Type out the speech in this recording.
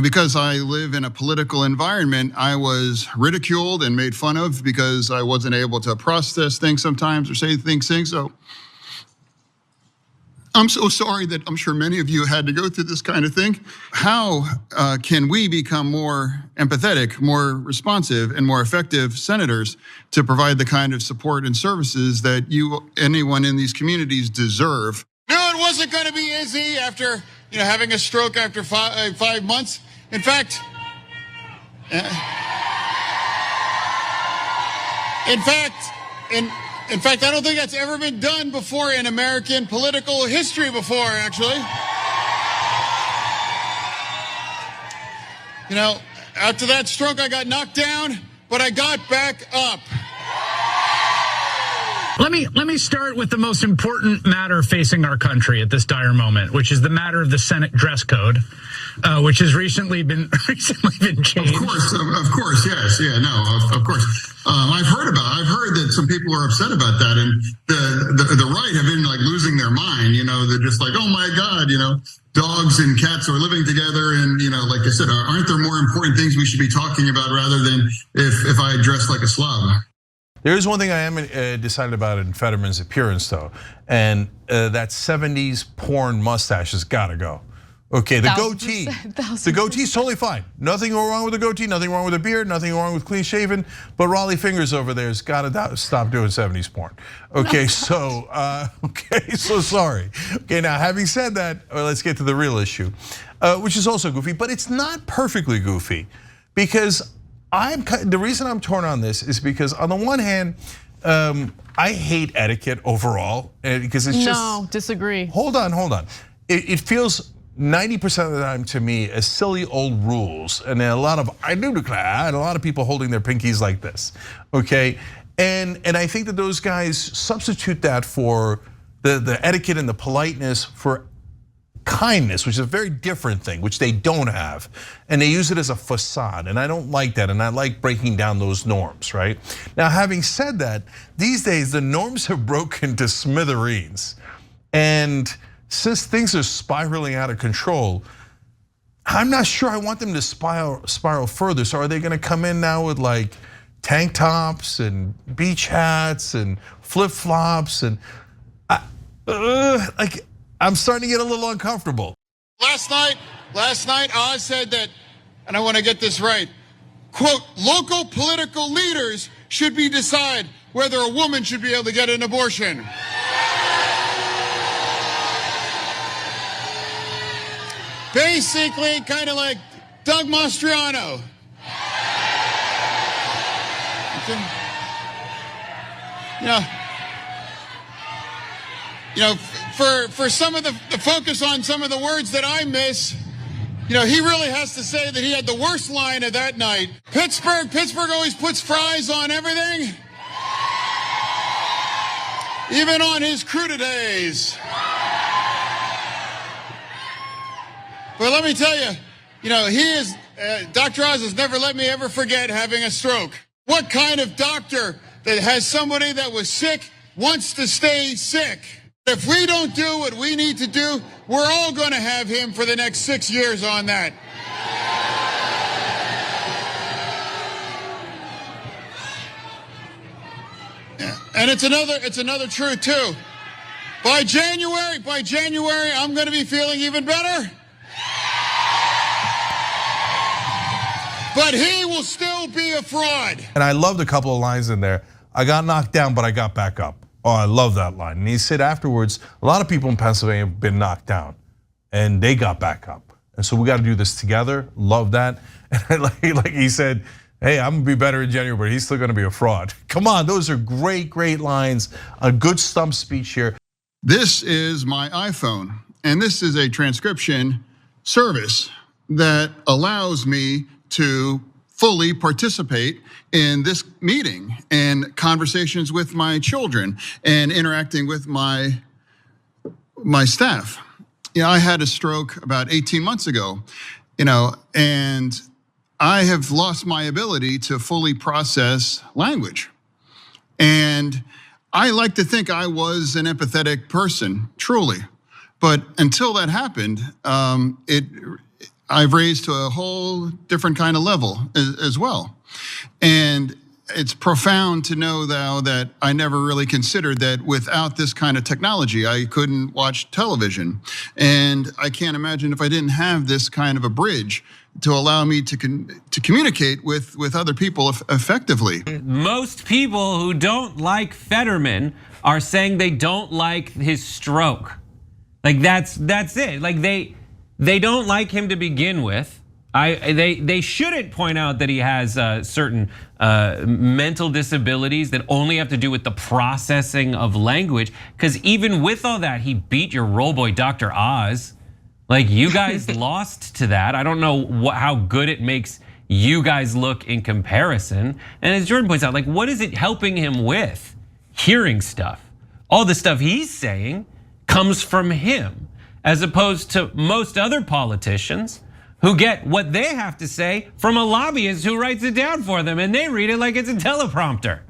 because I live in a political environment, I was ridiculed and made fun of because I wasn't able to process things sometimes or say things. So I'm so sorry that I'm sure many of you had to go through this kind of thing. How can we become more empathetic, more responsive, and more effective senators to provide the kind of support and services that anyone in these communities deserve? No, it wasn't going to be easy after having a stroke after 5 months. In fact, I don't think that's ever been done before in American political history before, actually. After that stroke, I got knocked down, but I got back up. Let me start with the most important matter facing our country at this dire moment, which is the matter of the Senate dress code, which has recently been changed. Of course, yes, yeah, no, of course. I've heard that some people are upset about that, and the right have been like losing their mind. They're just like, oh my God, dogs and cats are living together, and like I said, aren't there more important things we should be talking about rather than if I dress like a slob? There is one thing I am decided about in Fetterman's appearance, though, and that 70s porn mustache has got to go. Okay, the goatee is totally fine. Nothing wrong with the goatee, nothing wrong with the beard, nothing wrong with clean shaven. But Raleigh Fingers over there has got to stop doing 70s porn. Okay, so sorry. Okay, now having said that, let's get to the real issue, which is also goofy, but it's not perfectly goofy, because the reason I'm torn on this is because on the one hand, I hate etiquette overall because it's just. No, disagree. Hold on. It feels 90% of the time to me as silly old rules, and a lot of I do declare, and a lot of people holding their pinkies like this. Okay, and I think that those guys substitute that for the etiquette and the politeness for kindness, which is a very different thing, which they don't have, and they use it as a facade, and I don't like that, and I like breaking down those norms, right? Now, having said that, these days the norms have broken to smithereens, and since things are spiraling out of control, I'm not sure I want them to spiral further. So are they gonna come in now with like tank tops and beach hats and flip-flops, and I'm starting to get a little uncomfortable. Last night, Oz said that, and I want to get this right, quote, local political leaders should decide whether a woman should be able to get an abortion. Basically, kind of like Doug Mastriano. For some of the focus on some of the words that I miss, he really has to say that he had the worst line of that night. Pittsburgh always puts fries on everything, even on his crudités. But let me tell you, Dr. Oz has never let me ever forget having a stroke. What kind of doctor that has somebody that was sick wants to stay sick? If we don't do what we need to do, we're all going to have him for the next 6 years on that. Yeah. And it's another truth too. By January, I'm going to be feeling even better. But he will still be a fraud. And I loved a couple of lines in there. I got knocked down, but I got back up. Oh, I love that line. And he said afterwards, a lot of people in Pennsylvania have been knocked down and they got back up. And so we got to do this together. Love that. And like he said, hey, I'm gonna be better in January, but he's still gonna be a fraud. Come on, those are great lines. A good stump speech here. This is my iPhone, and this is a transcription service that allows me to fully participate in this meeting and conversations with my children and interacting with my staff. I had a stroke about 18 months ago, and I have lost my ability to fully process language. And I like to think I was an empathetic person, truly. But until that happened, I've raised to a whole different kind of level as well. And it's profound to know now that I never really considered that without this kind of technology, I couldn't watch television. And I can't imagine if I didn't have this kind of a bridge to allow me to communicate with other people effectively. Most people who don't like Fetterman are saying they don't like his stroke. Like that's it. Like they don't like him to begin with. They shouldn't point out that he has certain mental disabilities that only have to do with the processing of language. Because even with all that, he beat your roll boy, Dr. Oz. Like you guys lost to that. I don't know how good it makes you guys look in comparison. And as Jordan points out, like what is it helping him with? Hearing stuff. All the stuff he's saying comes from him, as opposed to most other politicians who get what they have to say from a lobbyist who writes it down for them, and they read it like it's a teleprompter.